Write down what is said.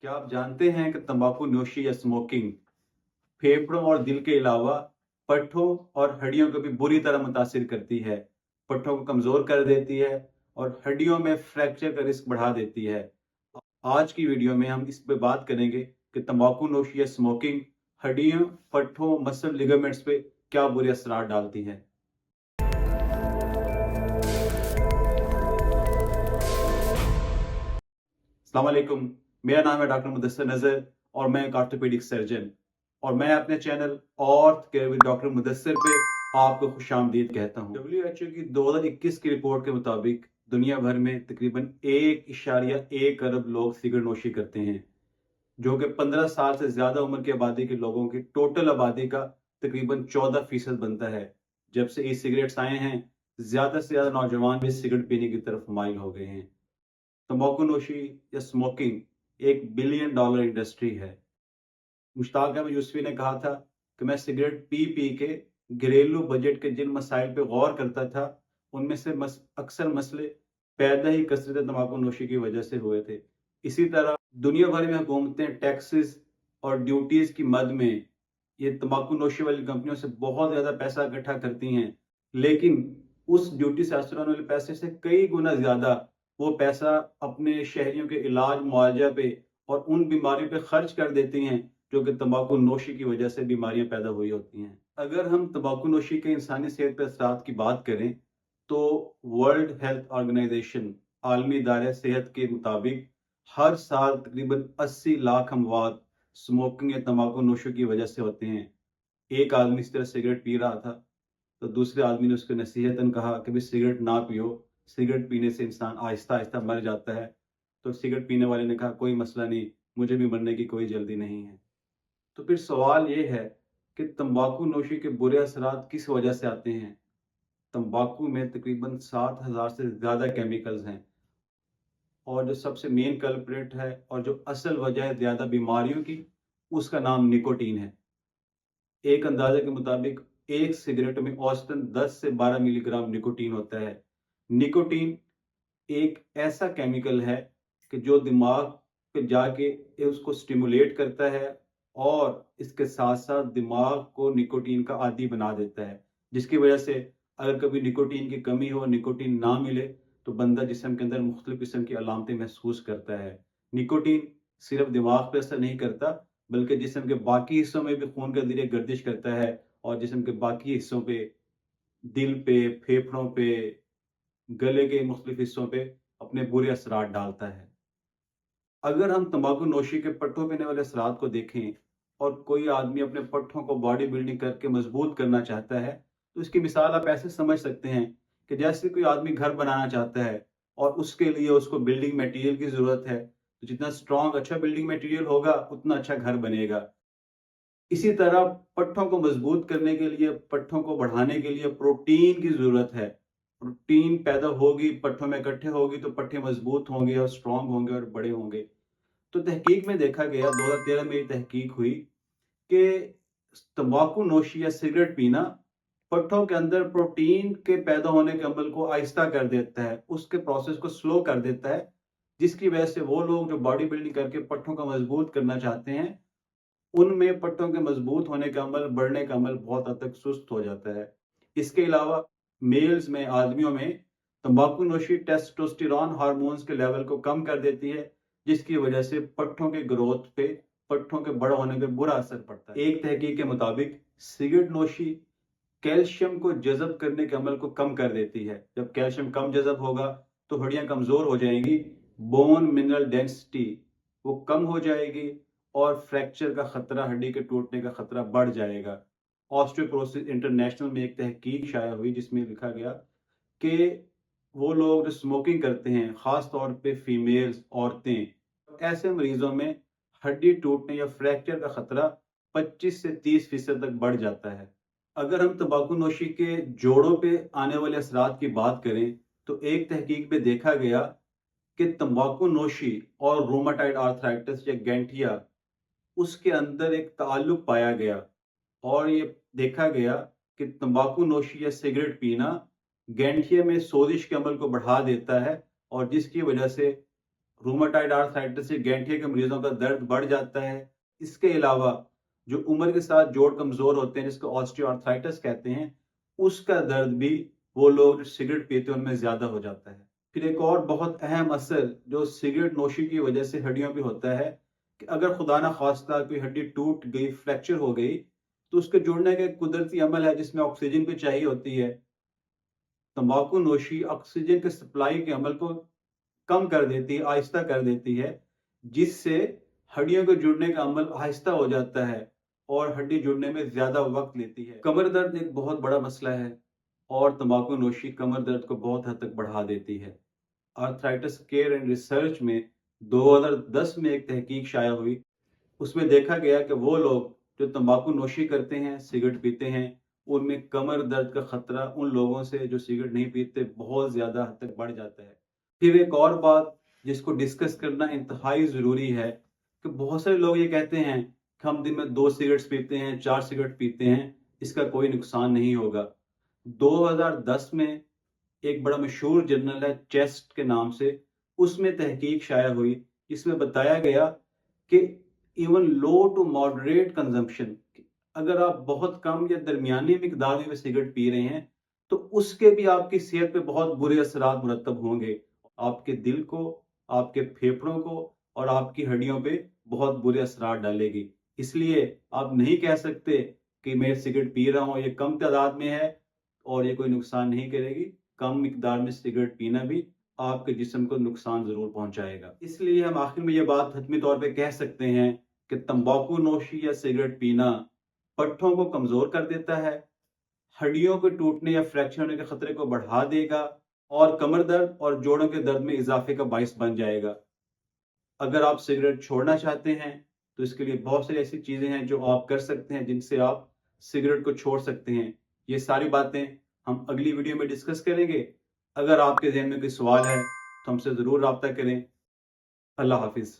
क्या आप जानते हैं कि तंबाकू नोशी या स्मोकिंग फेफड़ों और दिल के अलावा पट्ठों और हड्डियों को भी बुरी तरह मुतासिर करती है। पट्ठों को कमजोर कर देती है और हड्डियों में फ्रैक्चर का रिस्क बढ़ा देती है। आज की वीडियो में हम इस पे बात करेंगे कि तंबाकू नोशी या स्मोकिंग हड्डियों, पट्ठों, मसल, लिगामेंट्स पे क्या बुरे असरार डालती है। अस्सलाम वालेकुम, मेरा नाम है डॉक्टर मुदस्सिर नज़र और मैं एक ऑर्थोपेडिक सर्जन और मैं अपने channel orth care with doctor Mudassir पे आपको खुशामदीद कहता हूँ। WHO की 2021 की रिपोर्ट के मुताबिक दुनिया भर में तकरीबन 1.1 अरब लोग सिगरेट नोशी करते हैं, जो कि 15 साल से ज्यादा उम्र की आबादी के लोगों की टोटल आबादी का तकरीबन 14% बनता है। जब से ई सिगरेट्स आए हैं, ज्यादा से ज्यादा नौजवान भी सिगरेट पीने की तरफ माइल हो गए हैं। तंबाकू नोशी या स्मोकिंग एक बिलियन डॉलर इंडस्ट्री है। मुश्ताक अहमद यूसुफी ने कहा था कि मैं सिगरेट पी पी के घरेलू बजट के जिन मसाइल पे गौर करता था, उनमें से अक्सर मसले पैदा ही कसरत तंबाकू नोशी की वजह से हुए थे। इसी तरह दुनिया भर में हुकूमतें टैक्सेस और ड्यूटीज की मद में ये तंबाकू नोशी वाली कंपनियों से बहुत ज्यादा पैसा इकट्ठा करती हैं, लेकिन उस ड्यूटी से हासिल होने वाले पैसे से कई गुना ज्यादा वो पैसा अपने शहरियों के इलाज मुआवजा पे और उन बीमारियों पे खर्च कर देती हैं जो कि तंबाकू नोशी की वजह से बीमारियां पैदा हुई होती हैं। अगर हम तंबाकू नोशी के इंसानी सेहत पर असरात की बात करें तो वर्ल्ड हेल्थ ऑर्गेनाइजेशन आलमी इदारे सेहत के मुताबिक हर साल तकरीबन 80 लाख अमवात स्मोकिंग या तंबाकू नोशी की वजह से होते हैं। एक आदमी इस तरह सिगरेट पी रहा था तो दूसरे आदमी ने उसको नसीहतन कहा कि भाई सिगरेट ना पियो, सिगरेट पीने से इंसान आहिस्ता आहिस्ता मर जाता है। तो सिगरेट पीने वाले ने कहा कोई मसला नहीं, मुझे भी मरने की कोई जल्दी नहीं है। तो फिर सवाल ये है कि तंबाकू नोशी के बुरे असरात किस वजह से आते हैं। तंबाकू में तकरीबन 7,000 से ज़्यादा केमिकल्स हैं और जो सबसे मेन कल्प्रिट है और जो असल वजह है ज़्यादा बीमारियों की, उसका नाम निकोटीन है। एक अंदाजे के मुताबिक एक सिगरेट में औसतन 10 से 12 मिलीग्राम निकोटीन होता है। निकोटीन एक ऐसा केमिकल है कि जो दिमाग पे जाके उसको स्टिमुलेट करता है और इसके साथ साथ दिमाग को निकोटीन का आदी बना देता है, जिसकी वजह से अगर कभी निकोटीन की कमी हो, निकोटीन ना मिले, तो बंदा जिस्म के अंदर मुख्तलिफ किस्म की अलामतें महसूस करता है। निकोटीन सिर्फ दिमाग पे असर नहीं करता, बल्कि जिस्म के बाकी हिस्सों में भी खून के जरिए गर्दिश करता है और जिस्म के बाकी हिस्सों पे, दिल पे, फेफड़ों पे, गले के मुख्तलिफ हिस्सों पे अपने बुरे असरात डालता है। अगर हम तंबाकू नोशी के पट्टों पे आने वाले असरात को देखें और कोई आदमी अपने पट्टों को बॉडी बिल्डिंग करके मजबूत करना चाहता है, तो इसकी मिसाल आप ऐसे समझ सकते हैं कि जैसे कोई आदमी घर बनाना चाहता है और उसके लिए उसको बिल्डिंग मटेरियल की जरूरत है, तो जितना स्ट्रॉन्ग अच्छा बिल्डिंग मटेरियल होगा उतना अच्छा घर बनेगा। इसी तरह पट्ठों को मजबूत करने के लिए, पट्ठों को बढ़ाने के लिए प्रोटीन की जरूरत है। प्रोटीन पैदा होगी, पट्ठों में इकट्ठे होगी तो पट्टे मजबूत होंगे और स्ट्रांग होंगे और बड़े होंगे। तो तहकीक में देखा गया, 2013 में ये तहकीक हुई कि तंबाकू नोशी या सिगरेट पीना पट्ठों के अंदर प्रोटीन के पैदा होने के अमल को आहिस्ता कर देता है, उसके प्रोसेस को स्लो कर देता है, जिसकी वजह से वो लोग जो बॉडी बिल्डिंग करके पट्ठों को मजबूत करना चाहते हैं, उनमें पट्टों के मजबूत होने का अमल, बढ़ने का अमल बहुत हद तक सुस्त हो जाता है। इसके अलावा मेल्स में, आदमियों में तंबाकू नोशी टेस्टोस्टेरोन हार्मोन्स के लेवल को कम कर देती है, जिसकी वजह से पट्ठों के ग्रोथ पे, पट्ठों के बड़ा होने पे बुरा असर पड़ता है। एक तहकीक के मुताबिक सिगरेट नोशी कैल्शियम को जज़ब करने के अमल को कम कर देती है। जब कैल्शियम कम जज़ब होगा तो हड्डियां कमजोर हो जाएंगी, बोन मिनरल डेंसिटी वो कम हो जाएगी और फ्रैक्चर का खतरा, हड्डी के टूटने का खतरा बढ़ जाएगा। ऑस्टियोपोरोसिस इंटरनेशनल में एक तहकीक शाया हुई जिसमें लिखा गया कि वो लोग जो स्मोकिंग करते हैं, खास तौर पे फीमेल्स, औरतें, ऐसे मरीजों में हड्डी टूटने या फ्रैक्चर का खतरा 25 से 30% तक बढ़ जाता है। अगर हम तंबाकू नोशी के जोड़ों पे आने वाले असरात की बात करें तो एक तहकीक में देखा गया कि तंबाकू नोशी और रोमाटाइड आर्थराइटिस या गैंठिया, उसके अंदर एक ताल्लुक पाया गया और ये देखा गया कि तंबाकू नोशी या सिगरेट पीना गैंठिया में सोजिश के अमल को बढ़ा देता है और जिसकी वजह से रूमाटाइड आर्थराइटिस से गैंठिया के मरीजों का दर्द बढ़ जाता है। इसके अलावा जो उम्र के साथ जोड़ कमजोर होते हैं, जिसको ऑस्टियोआर्थराइटिस कहते हैं, उसका दर्द भी वो लोग जो सिगरेट पीते हैं उनमें ज्यादा हो जाता है। फिर एक और बहुत अहम असर जो सिगरेट नोशी की वजह से हड्डियों पे होता है कि अगर खुदा ना खास्ता कोई हड्डी टूट गई, फ्रैक्चर हो गई, तो उसके जुड़ने का एक कुदरती अमल है जिसमें ऑक्सीजन भी चाहिए होती है। तंबाकू नोशी ऑक्सीजन के सप्लाई के अमल को कम कर देती है, आहिस्ता कर देती है, जिससे हड्डियों के जुड़ने का अमल आहिस्ता हो जाता है और हड्डी जुड़ने में ज्यादा वक्त लेती है। कमर दर्द एक बहुत बड़ा मसला है और तंबाकू नोशी कमर दर्द को बहुत हद तक बढ़ा देती है। आर्थराइटिस केयर एंड रिसर्च में 2010 में एक तहकीक शाया हुई। उसमें देखा गया कि वो लोग जो तंबाकू नोशी करते हैं, सिगरेट पीते हैं, उनमें कमर दर्द का खतरा उन लोगों से जो सिगरेट नहीं पीते बहुत ज्यादा हद तक बढ़ जाता है। फिर एक और बात जिसको डिस्कस करना इंतहाई जरूरी है कि बहुत सारे लोग ये कहते हैं कि हम दिन में 2 सिगरेट्स पीते हैं, 4 सिगरेट पीते हैं, इसका कोई नुकसान नहीं होगा। 2010 में एक बड़ा मशहूर जर्नल है चेस्ट के नाम से, उसमें तहकीक शाया हुई, इसमें बताया गया कि even low to moderate consumption, अगर आप बहुत कम या दरमियानी मिकदार में सिगरेट पी रहे हैं तो उसके भी आपकी सेहत पे बहुत बुरे असरात मुरतब होंगे। आपके दिल को, आपके फेफड़ों को और आपकी हड्डियों पे बहुत बुरे असरात डालेगी। इसलिए आप नहीं कह सकते कि मैं सिगरेट पी रहा हूँ, ये कम तादाद में है और ये कोई नुकसान नहीं करेगी। कम मिकदार में सिगरेट पीना भी आपके जिस्म को नुकसान जरूर पहुंचाएगा। इसलिए हम आखिर में ये बात हतमी तौर पे कह सकते हैं कि तंबाकू नोशी या सिगरेट पीना पट्ठों को कमजोर कर देता है, हड्डियों के टूटने या फ्रैक्चर होने के खतरे को बढ़ा देगा और कमर दर्द और जोड़ों के दर्द में इजाफे का बाइस बन जाएगा। अगर आप सिगरेट छोड़ना चाहते हैं तो इसके लिए बहुत सारी ऐसी चीजें हैं जो आप कर सकते हैं जिनसे आप सिगरेट को छोड़ सकते हैं। ये सारी बातें हम अगली वीडियो में डिस्कस करेंगे। अगर आपके ज़हन में कोई सवाल है तो हमसे ज़रूर रब्ता करें। अल्लाह हाफिज़।